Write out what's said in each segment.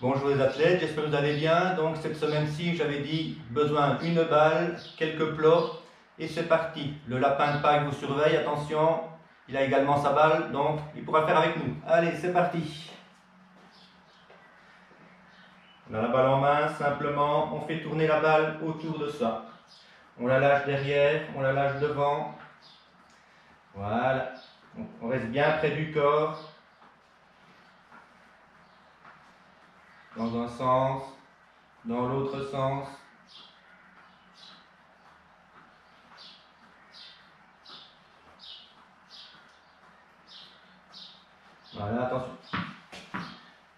Bonjour les athlètes, j'espère que vous allez bien. Donc cette semaine-ci, j'avais dit besoin d'une balle, quelques plots et c'est parti. Le lapin de Pâques vous surveille, attention, il a également sa balle, donc il pourra faire avec nous. Allez, c'est parti. On a la balle en main, simplement, on fait tourner la balle autour de ça. On la lâche derrière, on la lâche devant. Voilà, on reste bien près du corps. Dans un sens, dans l'autre sens. Voilà, attention.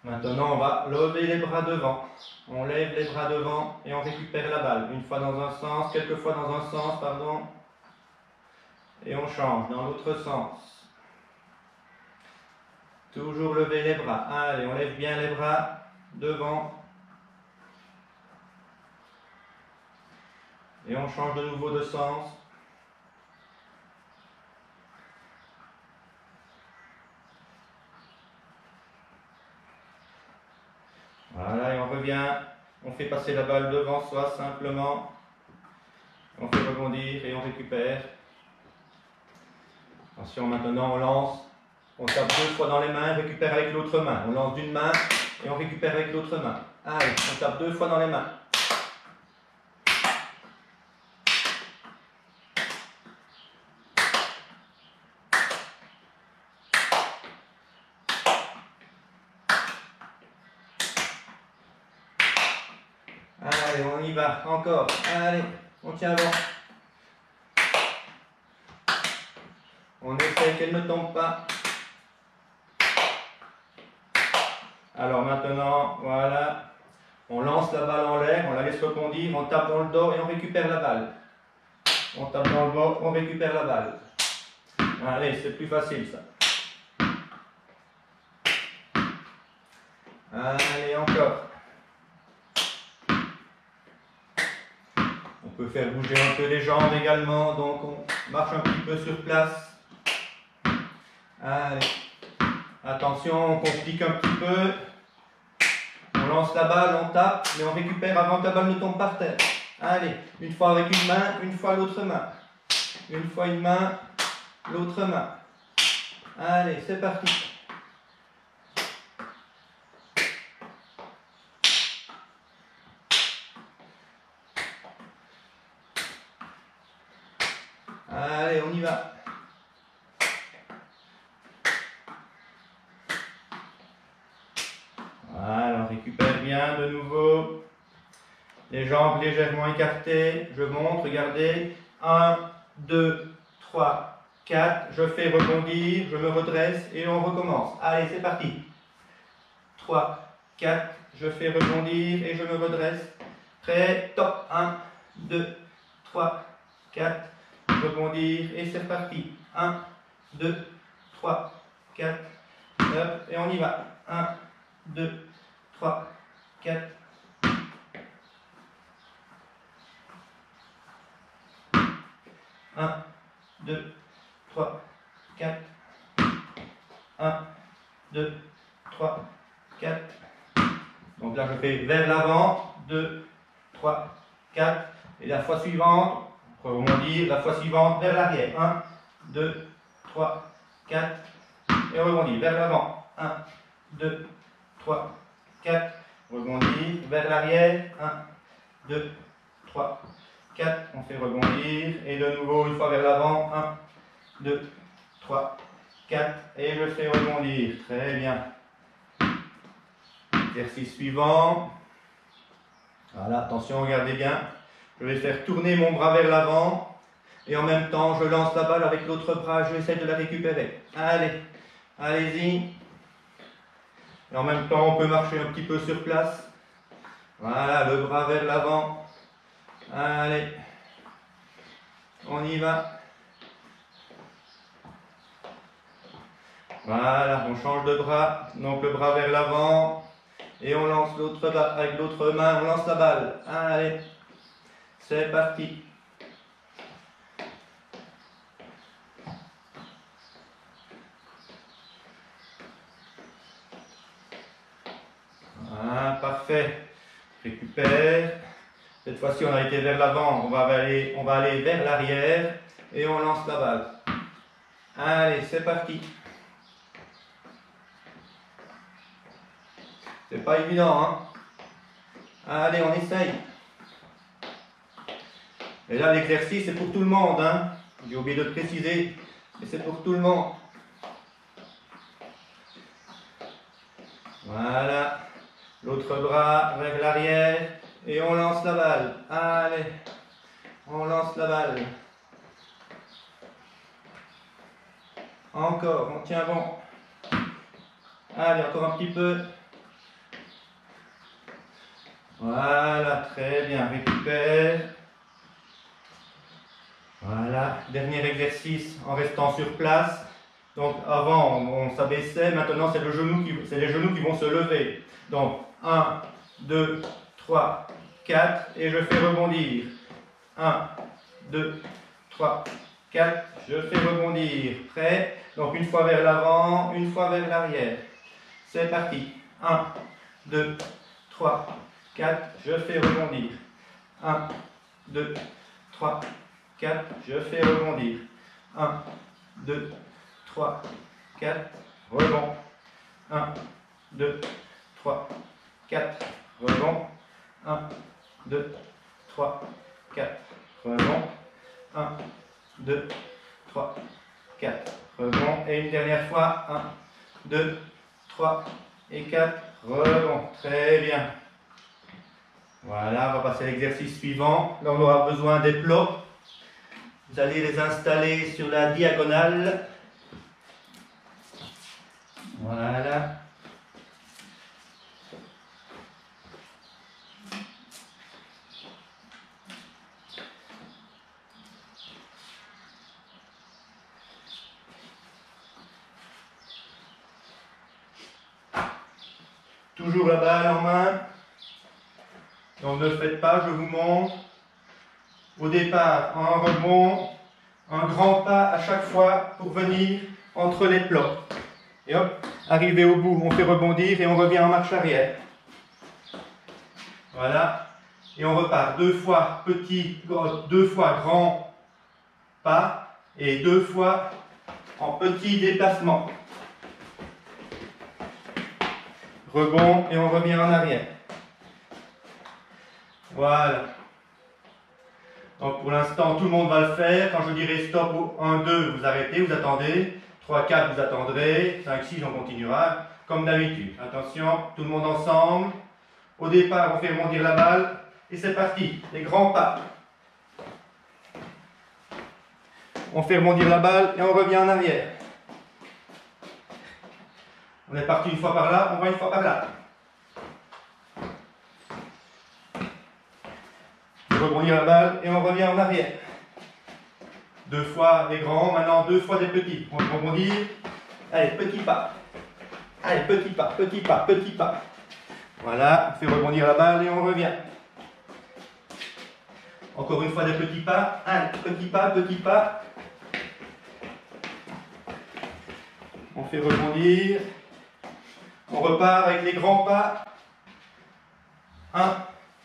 Maintenant, on va lever les bras devant. On lève les bras devant et on récupère la balle. Une fois dans un sens, quelques fois dans un sens, pardon. Et on change dans l'autre sens. Toujours lever les bras. Allez, on lève bien les bras devant. Et on change de nouveau de sens. Voilà, et on revient. On fait passer la balle devant soi simplement. On fait rebondir et on récupère. Attention, maintenant on lance. On tape 2 fois dans les mains et récupère avec l'autre main. On lance d'une main et on récupère avec l'autre main. Allez, on tape 2 fois dans les mains. Allez, on y va, encore. Allez, on tient bon. On essaie qu'elle ne tombe pas. Alors maintenant, voilà. On lance la balle en l'air, on la laisse rebondir, on tape dans le dos et on récupère la balle. On tape dans le dos, on récupère la balle. Allez, c'est plus facile ça. Allez, encore. On peut faire bouger un peu les jambes également, donc on marche un petit peu sur place. Allez. Attention, on complique un petit peu. On lance la balle, on tape, mais on récupère avant que la balle ne tombe par terre. Allez, une fois avec une main, une fois l'autre main. Une fois une main, l'autre main. Allez, c'est parti. Allez, on y va. Voilà, on récupère bien de nouveau. Les jambes légèrement écartées. Je monte, regardez. 1, 2, 3, 4. Je fais rebondir, je me redresse et on recommence. Allez, c'est parti. 3, 4. Je fais rebondir et je me redresse. Prêt, top. 1, 2, 3, 4. Rebondir et c'est reparti. 1, 2, 3, 4. Hop, et on y va. 1, 2, 3, 4. 1, 2, 3, 4. 1, 2, 3, 4. Donc là, je fais vers l'avant. 2, 3, 4. Et la fois suivante, rebondir. La fois suivante, vers l'arrière. 1, 2, 3, 4. Et rebondir vers l'avant. 1, 2, 3, 4. Rebondir vers l'arrière. 1, 2, 3, 4. On fait rebondir. Et de nouveau, une fois vers l'avant. 1, 2, 3, 4. Et je fais rebondir. Très bien. Exercice suivant. Voilà, attention, regardez bien. Je vais faire tourner mon bras vers l'avant. Et en même temps, je lance la balle avec l'autre bras. J'essaie de la récupérer. Allez, allez-y. Et en même temps, on peut marcher un petit peu sur place. Voilà, le bras vers l'avant. Allez. On y va. Voilà, on change de bras. Donc le bras vers l'avant. Et on lance l'autre avec l'autre main, on lance la balle. Allez, c'est parti. Voilà, Parfait. Récupère. Cette fois-ci, on a été vers l'avant. On va aller vers l'arrière. Et on lance la balle. Allez, c'est parti. C'est pas évident, hein? Allez, on essaye. Et là, l'exercice, c'est pour tout le monde, hein? J'ai oublié de le préciser, mais c'est pour tout le monde. Voilà. L'autre bras vers l'arrière. Et on lance la balle. Allez. On lance la balle. Encore, on tient bon. Allez, encore un petit peu. Voilà, très bien. Récupère. Voilà, dernier exercice en restant sur place. Donc avant, on s'abaissait. Maintenant, c'est les genoux qui vont se lever. Donc, 1, 2, 3, 4. Et je fais rebondir. 1, 2, 3, 4. Je fais rebondir. Prêt? Donc, une fois vers l'avant, une fois vers l'arrière. C'est parti. 1, 2, 3, 4. Je fais rebondir. 1, 2, 3, 4. Je fais rebondir. 1, 2, 3, 4. Rebond. 1, 2, 3, 4. Rebond. 1, 2, 3, 4. Rebond. 1, 2, 3, 4. Rebond. Et une dernière fois. 1, 2, 3 et 4. Rebond. Très bien. Voilà, on va passer à l'exercice suivant. Là, on aura besoin des plots. Vous allez les installer sur la diagonale. Voilà. Toujours la balle en main. Donc ne le faites pas, je vous montre. Au départ, un rebond, un grand pas à chaque fois pour venir entre les plots. Et hop, arrivé au bout, on fait rebondir et on revient en marche arrière. Voilà. Et on repart 2 fois petit, 2 fois grand pas et 2 fois en petit déplacement. Rebond et on revient en arrière. Voilà. Donc pour l'instant, tout le monde va le faire. Quand je dirai stop au 1, 2, vous arrêtez, vous attendez. 3, 4, vous attendrez. 5, 6, on continuera. Comme d'habitude. Attention, tout le monde ensemble. Au départ, on fait rebondir la balle. Et c'est parti. Les grands pas. On fait rebondir la balle et on revient en arrière. On est parti une fois par là, on va une fois par là. On rebondit la balle et on revient en arrière. 2 fois des grands, maintenant 2 fois des petits. On rebondit. Allez, petit pas. Allez, petit pas, petit pas, petit pas. Voilà, on fait rebondir la balle et on revient. Encore une fois des petits pas. Allez, petit pas, petit pas. On fait rebondir. On repart avec les grands pas. 1,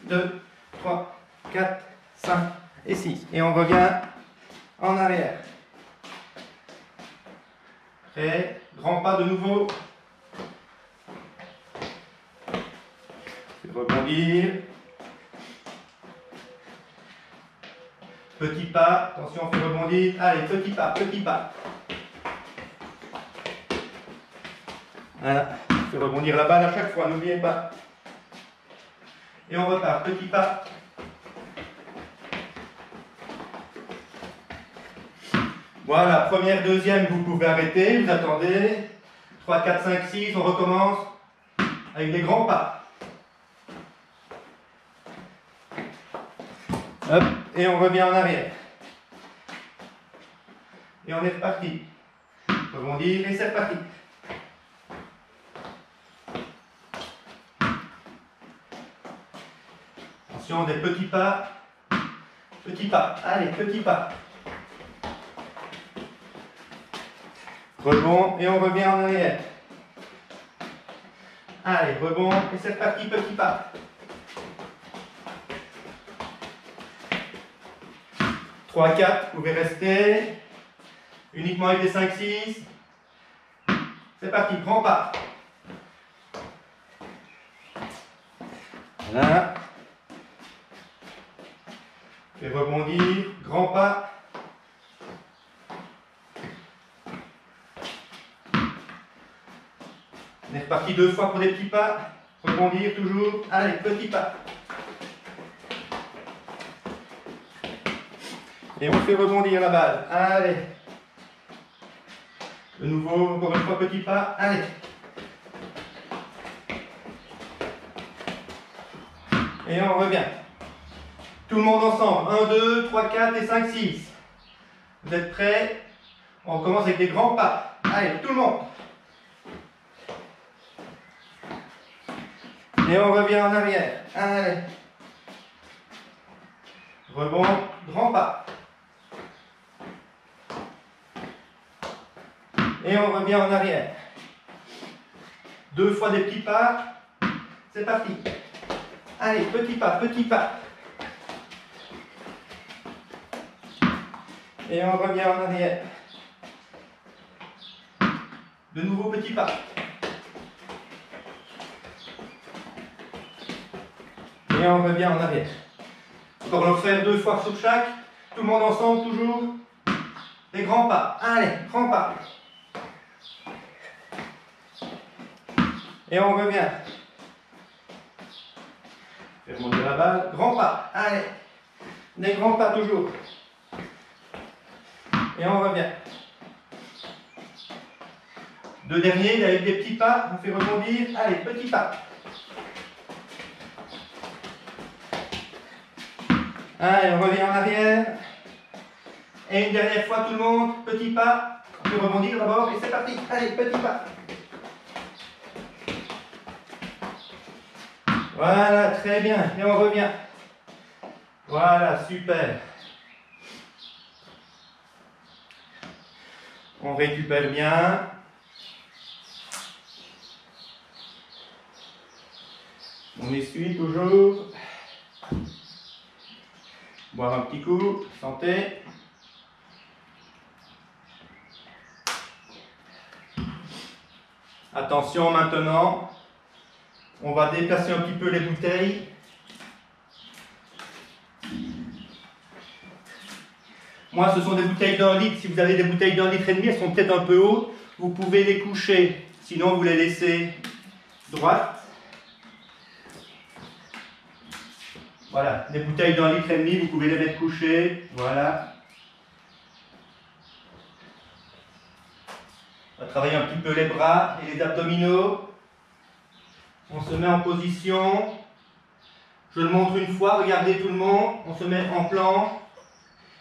2, 3, 4, 5 et 6. Et on revient en arrière. Prêt. Grand pas de nouveau. Rebondir. Petit pas. Attention, on fait rebondir. Allez, petit pas, petit pas. Voilà. On fait rebondir la balle à chaque fois, n'oubliez pas. Et on repart. Petit pas. Voilà, première, deuxième, vous pouvez arrêter, vous attendez. 3, 4, 5, 6, on recommence avec des grands pas. Hop, et on revient en arrière. Et on est reparti. Rebondir et c'est reparti. Attention, des petits pas. Petits pas. Allez, petits pas. Rebond et on revient en arrière. Allez, rebond. Et c'est parti, petit pas. 3, 4, vous pouvez rester. Uniquement avec des 5, 6. C'est parti, grand pas. Voilà. Et rebondir, grand pas. On est reparti 2 fois pour des petits pas. Rebondir toujours. Allez, petit pas. Et on fait rebondir la balle. Allez. De nouveau, encore une fois, petit pas. Allez. Et on revient. Tout le monde ensemble. 1, 2, 3, 4 et 5, 6. Vous êtes prêts? On recommence avec des grands pas. Allez, tout le monde. Et on revient en arrière. Allez. Rebond, grand pas. Et on revient en arrière. 2 fois des petits pas. C'est parti. Allez, petit pas, petit pas. Et on revient en arrière. De nouveau, petit pas. Et on revient en arrière. Encore le faire 2 fois sur chaque. Tout le monde ensemble, toujours. Des grands pas. Allez, grands pas. Et on revient. Faire monter la balle. Grand pas. Allez. Des grands pas toujours. Et on revient. 2 derniers, avec des petits pas. On fait rebondir. Allez, petit pas. Allez, on revient en arrière. Et une dernière fois, tout le monde. Petit pas. On fait rebondir d'abord. Et c'est parti. Allez, petit pas. Voilà, très bien. Et on revient. Voilà, super. On récupère bien. On essuie toujours. Boire un petit coup. Santé. Attention maintenant. On va déplacer un petit peu les bouteilles. Moi, ce sont des bouteilles d'1 litre. Si vous avez des bouteilles d'1,5 litre, elles sont peut-être un peu hautes. Vous pouvez les coucher. Sinon, vous les laissez droites. Voilà, des bouteilles d'1,5 litre, vous pouvez les mettre couchées. Voilà. On va travailler un petit peu les bras et les abdominaux. On se met en position. Je le montre une fois, regardez tout le monde. On se met en planche.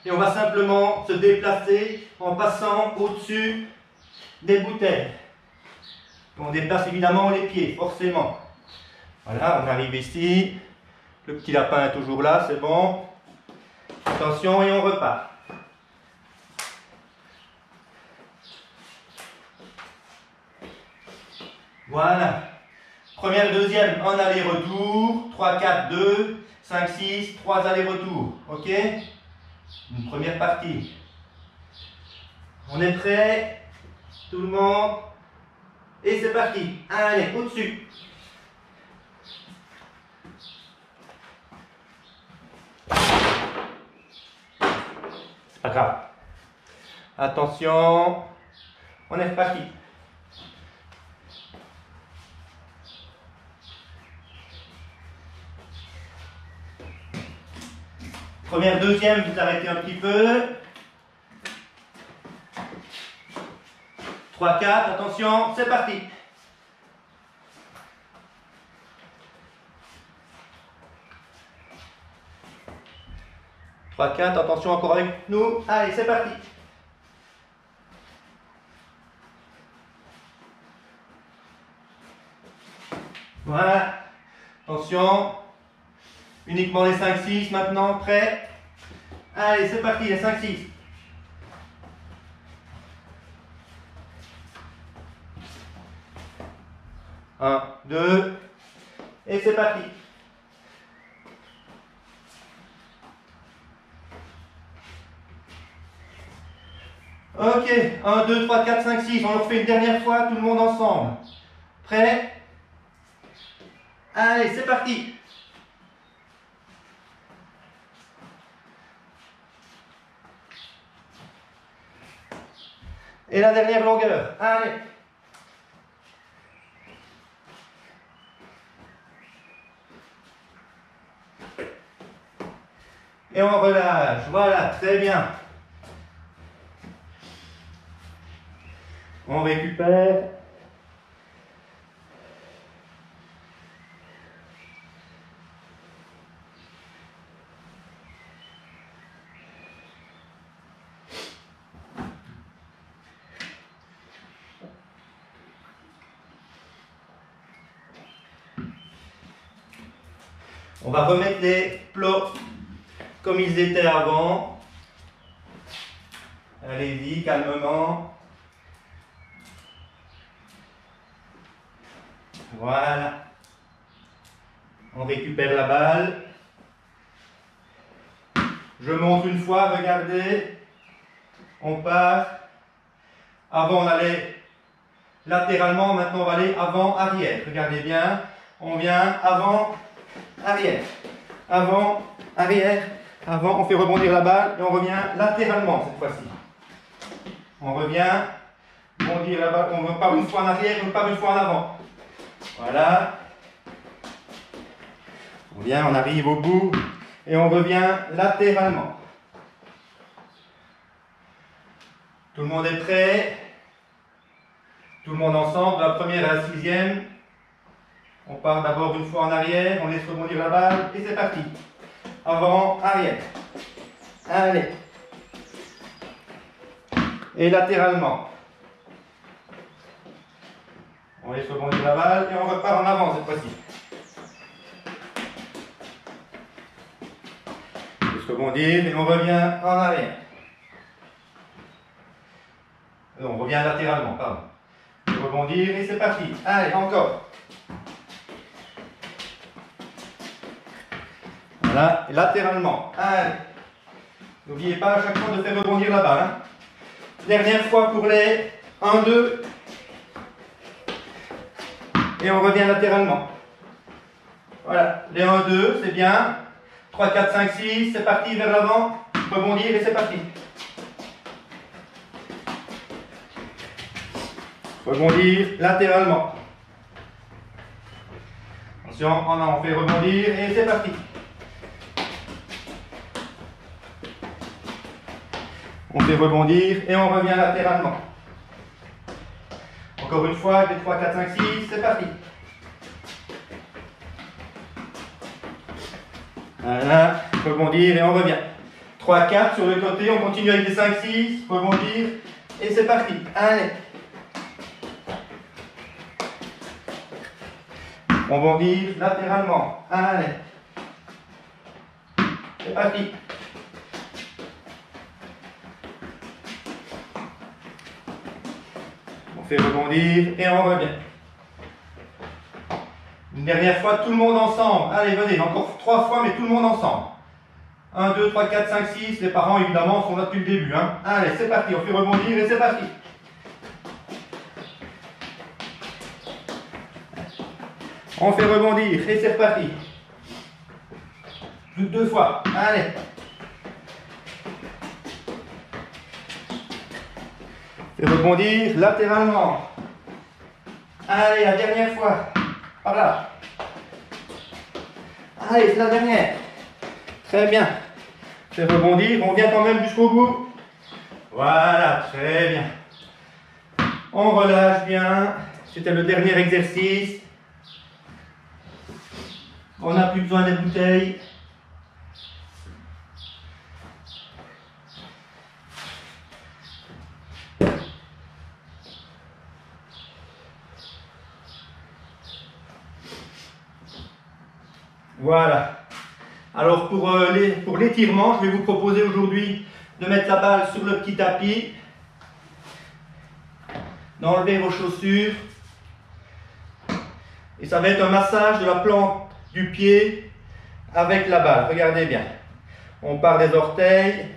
Et on va simplement se déplacer en passant au-dessus des bouteilles. On déplace évidemment les pieds, forcément. Voilà, on arrive ici. Le petit lapin est toujours là, c'est bon. Attention et on repart. Voilà. Première, deuxième, un aller-retour. 3, 4, 2, 5, 6, 3 allers-retours. Ok? Une première partie. On est prêt? Tout le monde? Et c'est parti. Allez, au-dessus. C'est pas grave. Attention. On est reparti. Première, deuxième, vous arrêtez un petit peu. 3, 4, attention, c'est parti. Trois, 4, attention encore avec nous. Allez, c'est parti. Voilà. Attention. Uniquement les 5, 6 maintenant, prêt? Allez, c'est parti, les 5, 6. 1, 2. Et c'est parti. Ok, 1, 2, 3, 4, 5, 6. On le refait une dernière fois, tout le monde ensemble. Prêt? Allez, c'est parti. Et la dernière longueur. Allez. Et on relâche. Voilà, très bien. On récupère. On va remettre les plots comme ils étaient avant. Allez-y, calmement. Voilà. On récupère la balle. Je montre une fois, regardez. On part. Avant, on allait latéralement. Maintenant, on va aller avant-arrière. Regardez bien. On vient avant, arrière. Avant, arrière. Avant, on fait rebondir la balle et on revient latéralement cette fois-ci. On revient, rebondir la balle. On part une fois en arrière, on part une fois en avant. Voilà. On vient, on arrive au bout et on revient latéralement. Tout le monde est prêt? Tout le monde ensemble, de la première à la sixième. On part d'abord une fois en arrière, on laisse rebondir la balle et c'est parti. Avant, arrière. Allez. Et latéralement. On laisse rebondir la balle et on repart en avant cette fois-ci. On laisse rebondir et on revient en arrière. On revient latéralement, pardon. Rebondir et c'est parti. Allez, encore. Voilà, et latéralement. Allez. N'oubliez pas à chaque fois de faire rebondir la balle. Hein. Dernière fois pour les 1, 2. Et on revient latéralement. Voilà, les 1, 2, c'est bien. 3, 4, 5, 6, c'est parti vers l'avant. Rebondir et c'est parti. Rebondir latéralement. Attention, on fait rebondir et c'est parti. On fait rebondir et on revient latéralement. Encore une fois, avec les 3, 4, 5, 6, c'est parti. Voilà, rebondir et on revient. 3, 4 sur le côté, on continue avec les 5, 6, rebondir et c'est parti. Allez. Rebondir latéralement. Allez. C'est parti. On fait rebondir et on revient. Une dernière fois, tout le monde ensemble. Allez, venez, encore 3 fois, mais tout le monde ensemble. 1, 2, 3, 4, 5, 6. Les parents, évidemment, sont là depuis le début. Hein. Allez, c'est parti. On fait rebondir et c'est parti. On fait rebondir et c'est reparti. Plus que 2 fois. Allez. Et rebondir latéralement. Allez, la dernière fois. Par là. Allez, c'est la dernière. Très bien. Fait rebondir. On vient quand même jusqu'au bout. Voilà, très bien. On relâche bien. C'était le dernier exercice. On n'a plus besoin des bouteilles. Voilà. Alors pour l'étirement, je vais vous proposer aujourd'hui de mettre la balle sur le petit tapis, d'enlever vos chaussures Et ça va être un massage de la plante du pied avec la balle. Regardez bien. On part des orteils,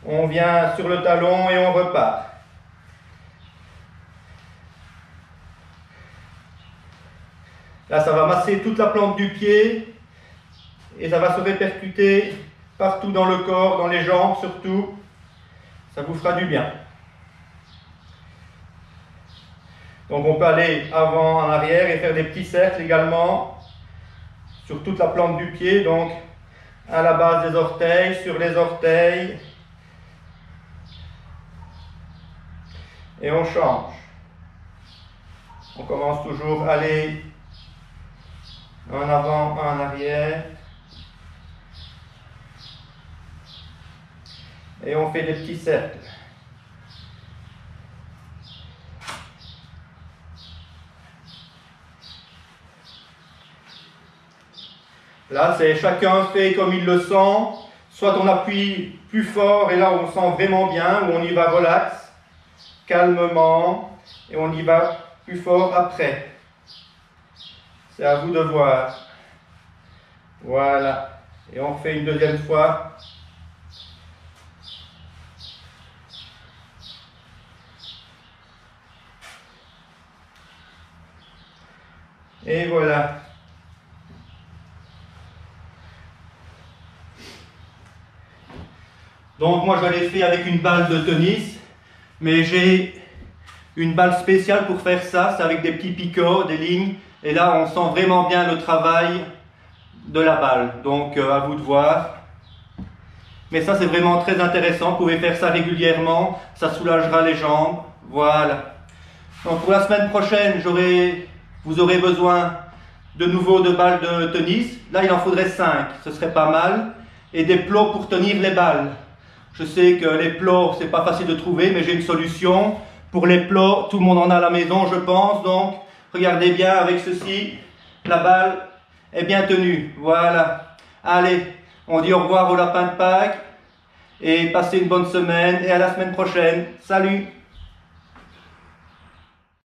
on vient sur le talon et on repart. Là, ça va masser toute la plante du pied et ça va se répercuter partout dans le corps, dans les jambes surtout. Ça vous fera du bien. Donc on peut aller avant, en arrière et faire des petits cercles également sur toute la plante du pied, donc à la base des orteils, sur les orteils. Et on change. On commence toujours à aller en avant, en arrière. Et on fait des petits cercles. Là, c'est chacun fait comme il le sent. Soit on appuie plus fort et là on sent vraiment bien, ou on y va relax, calmement, et on y va plus fort après. C'est à vous de voir. Voilà. Et on refait une deuxième fois. Et voilà. Donc moi je l'ai fait avec une balle de tennis, mais j'ai une balle spéciale pour faire ça, c'est avec des petits picots, des lignes, et là on sent vraiment bien le travail de la balle, donc à vous de voir. Mais ça c'est vraiment très intéressant, vous pouvez faire ça régulièrement, ça soulagera les jambes, voilà. Donc pour la semaine prochaine, vous aurez besoin de nouveau de balles de tennis, là il en faudrait 5, ce serait pas mal, et des plots pour tenir les balles. Je sais que les plots, c'est pas facile de trouver, mais j'ai une solution. Pour les plots, tout le monde en a à la maison, je pense. Donc, regardez bien avec ceci, la balle est bien tenue. Voilà. Allez, on dit au revoir au lapin de Pâques et passez une bonne semaine et à la semaine prochaine. Salut!